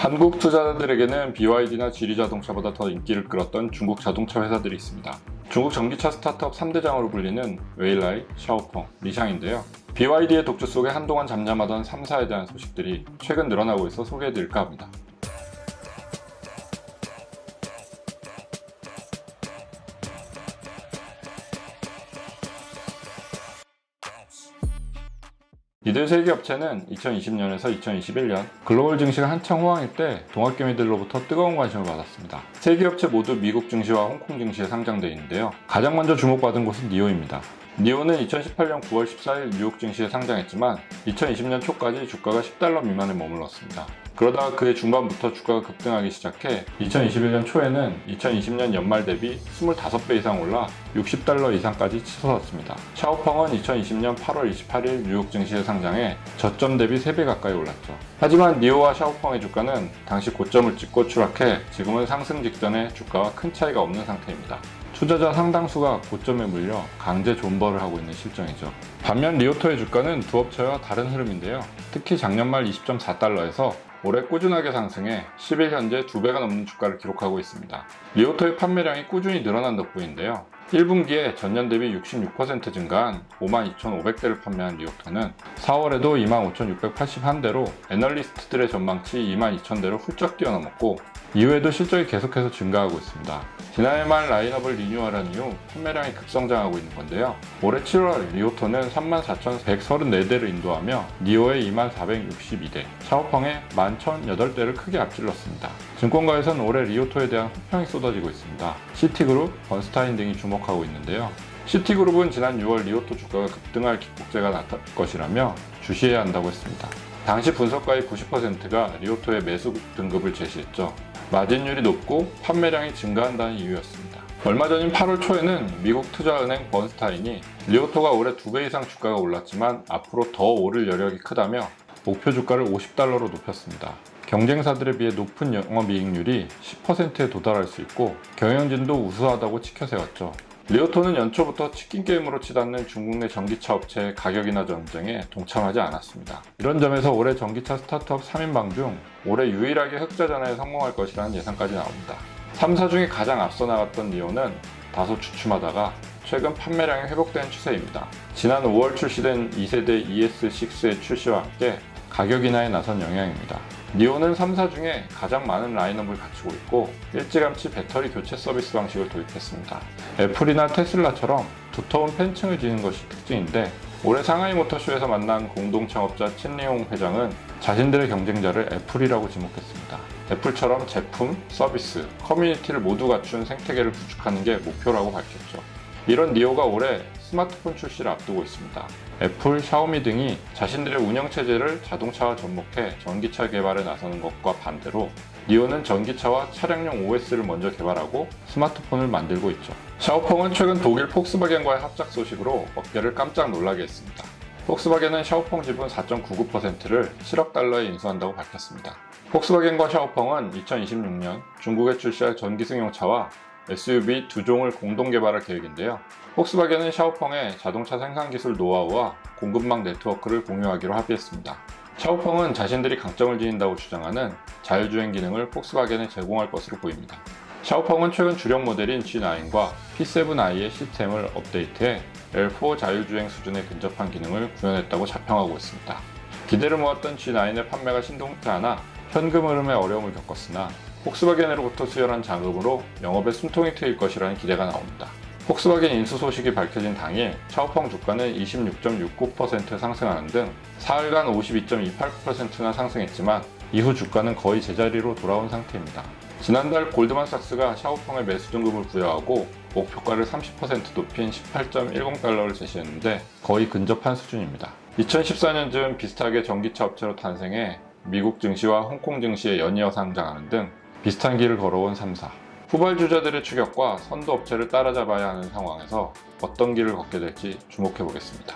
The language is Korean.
한국 투자자들에게는 BYD나 지리자동차보다 더 인기를 끌었던 중국 자동차 회사들이 있습니다. 중국 전기차 스타트업 3대장으로 불리는 웨일라이, 샤오펑, 리샹인데요. BYD의 독주 속에 한동안 잠잠하던 3사에 대한 소식들이 최근 늘어나고 있어 소개해드릴까 합니다. 이들 세 개 업체는 2020년에서 2021년 글로벌 증시가 한창 호황일 때 동학개미들로부터 뜨거운 관심을 받았습니다. 세 개 업체 모두 미국 증시와 홍콩 증시에 상장되어 있는데요. 가장 먼저 주목받은 곳은 니오입니다. 니오는 2018년 9월 14일 뉴욕 증시에 상장했지만 2020년 초까지 주가가 $10 미만에 머물렀습니다. 그러다가 그해 중반부터 주가가 급등하기 시작해 2021년 초에는 2020년 연말 대비 25배 이상 올라 $60 이상까지 치솟았습니다. 샤오펑은 2020년 8월 28일 뉴욕 증시에 상장해 저점 대비 3배 가까이 올랐죠. 하지만 니오와 샤오펑의 주가는 당시 고점을 찍고 추락해 지금은 상승 직전에 주가와 큰 차이가 없는 상태입니다. 투자자 상당수가 고점에 물려 강제 존버를 하고 있는 실정이죠. 반면 리오토의 주가는 두 업체와 다른 흐름인데요. 특히 작년 말 $20.4에서 올해 꾸준하게 상승해 10일 현재 2배가 넘는 주가를 기록하고 있습니다. 리오토의 판매량이 꾸준히 늘어난 덕분인데요. 1분기에 전년 대비 66% 증가한 52,500대를 판매한 리오토는 4월에도 25,681대로 애널리스트들의 전망치 22,000대로 훌쩍 뛰어넘었고 이후에도 실적이 계속해서 증가하고 있습니다. 지난해 말 라인업을 리뉴얼한 이후 판매량이 급성장하고 있는 건데요. 올해 7월 리오토는 34,134대를 인도하며 니오의 24,462대, 샤오펑의 11,008대를 크게 앞질렀습니다. 증권가에서는 올해 리오토에 대한 호평이 쏟아지고 있습니다. 시티그룹, 번스타인 등이 주목하고 있는데요. 시티그룹은 지난 6월 리오토 주가가 급등할 기폭제가 나타날 것이라며 주시해야 한다고 했습니다. 당시 분석가의 90%가 리오토의 매수 등급을 제시했죠. 마진율이 높고 판매량이 증가한다는 이유였습니다. 얼마 전인 8월 초에는 미국 투자은행 번스타인이 리오토가 올해 2배 이상 주가가 올랐지만 앞으로 더 오를 여력이 크다며 목표 주가를 $50로 높였습니다. 경쟁사들에 비해 높은 영업이익률이 10%에 도달할 수 있고 경영진도 우수하다고 치켜세웠죠. 리오토는 연초부터 치킨 게임으로 치닫는 중국 내 전기차 업체의 가격 인하 전쟁에 동참하지 않았습니다. 이런 점에서 올해 전기차 스타트업 3인방 중 올해 유일하게 흑자 전환에 성공할 것이라는 예상까지 나옵니다. 3사 중에 가장 앞서 나갔던 니오는 다소 주춤하다가 최근 판매량이 회복된 추세입니다. 지난 5월 출시된 2세대 ES6의 출시와 함께 가격 인하에 나선 영향입니다. 니오는 3사 중에 가장 많은 라인업을 갖추고 있고 일찌감치 배터리 교체 서비스 방식을 도입했습니다. 애플이나 테슬라처럼 두터운 팬층을 지닌 것이 특징인데 올해 상하이 모터쇼에서 만난 공동 창업자 첸리용 회장은 자신들의 경쟁자를 애플이라고 지목했습니다. 애플처럼 제품, 서비스, 커뮤니티를 모두 갖춘 생태계를 구축하는 게 목표라고 밝혔죠. 이런 니오가 올해 스마트폰 출시를 앞두고 있습니다. 애플, 샤오미 등이 자신들의 운영체제를 자동차와 접목해 전기차 개발에 나서는 것과 반대로 니오는 전기차와 차량용 OS를 먼저 개발하고 스마트폰을 만들고 있죠. 샤오펑은 최근 독일 폭스바겐과의 합작 소식으로 업계를 깜짝 놀라게 했습니다. 폭스바겐은 샤오펑 지분 4.99%를 $7억 인수한다고 밝혔습니다. 폭스바겐과 샤오펑은 2026년 중국에 출시할 전기승용차와 SUV 두 종을 공동 개발할 계획인데요. 폭스바겐은 샤오펑의 자동차 생산 기술 노하우와 공급망 네트워크를 공유하기로 합의했습니다. 샤오펑은 자신들이 강점을 지닌다고 주장하는 자율주행 기능을 폭스바겐에 제공할 것으로 보입니다. 샤오펑은 최근 주력 모델인 G9과 P7i의 시스템을 업데이트해 L4 자율주행 수준에 근접한 기능을 구현했다고 자평하고 있습니다. 기대를 모았던 G9의 판매가 신통치 않아 현금 흐름에 어려움을 겪었으나 폭스바겐으로부터 수혈한 자금으로 영업에 숨통이 트일 것이라는 기대가 나옵니다. 폭스바겐 인수 소식이 밝혀진 당일 샤오펑 주가는 26.69% 상승하는 등 사흘간 52.28%나 상승했지만 이후 주가는 거의 제자리로 돌아온 상태입니다. 지난달 골드만삭스가 샤오펑의 매수 등급을 부여하고 목표가를 30% 높인 $18.10를 제시했는데 거의 근접한 수준입니다. 2014년쯤 비슷하게 전기차 업체로 탄생해 미국 증시와 홍콩 증시에 연이어 상장하는 등 비슷한 길을 걸어온 3사. 후발주자들의 추격과 선도 업체를 따라잡아야 하는 상황에서 어떤 길을 걷게 될지 주목해 보겠습니다.